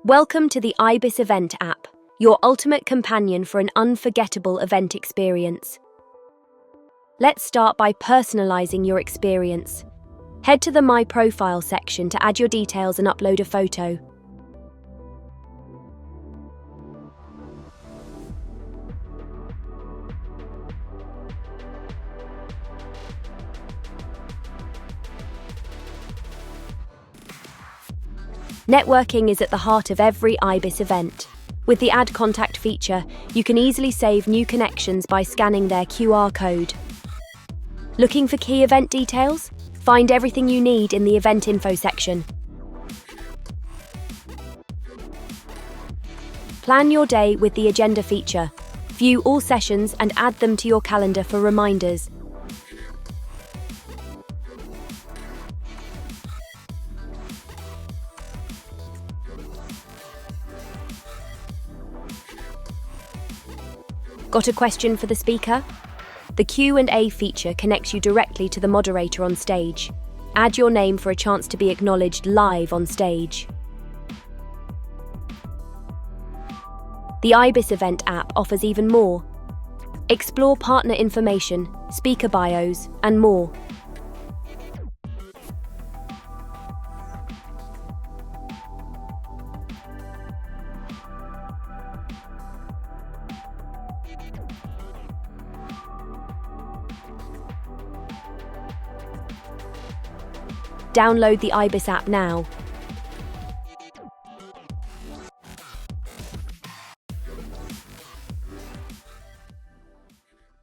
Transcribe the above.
Welcome to the IBIS Event app, your ultimate companion for an unforgettable event experience. Let's start by personalizing your experience. Head to the My Profile section to add your details and upload a photo. Networking is at the heart of every IBIS event. With the Add Contact feature, you can easily save new connections by scanning their QR code. Looking for key event details? Find everything you need in the Event Info section. Plan your day with the Agenda feature. View all sessions and add them to your calendar for reminders. Got a question for the speaker? The Q&A feature connects you directly to the moderator on stage. Add your name for a chance to be acknowledged live on stage. The IBIS Event app offers even more. Explore partner information, speaker bios, and more. Download the IBIS app now.